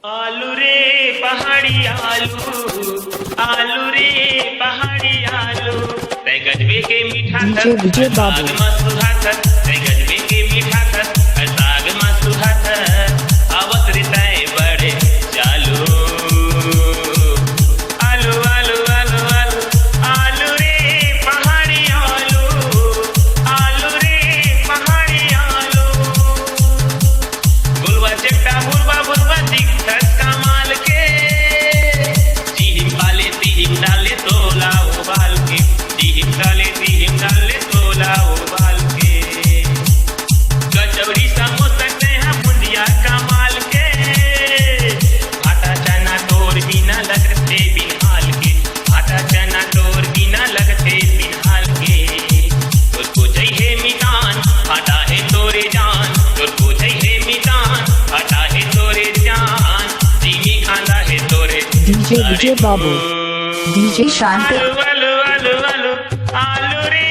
आलू रे पहाड़ी आलू रे पहाड़ी आलू तै गजबे के मीठा डीजे विजय बाबू मस्त हाथ तै गजबे के मीठा हाथ साग मस्त हाथ आवत रे तै बड़े चालू आलू आलू आलू आलू आलू रे पहाड़ी आलू रे पहाड़ी आलू बुलवा चट्टा बुलवा दिखत कमाल के जीहिम डाले तोला उबाल के जीहिम डाले तोला उबाल के कचौड़ी समोसा से हम बुंदिया कमाल के आटा चना तोर बिना लगते बिनहाल के आटा चना तोर बिना लगते बिनहाल के तुझको चाहिए मिजान आटा है तोरे जान तुझको चाहिए मिजान आटा है तोरे जान चीनी खांदा है तोरे डीजे विजय बाबू डीजे शांति आलू आलू आलू आलू आलू रे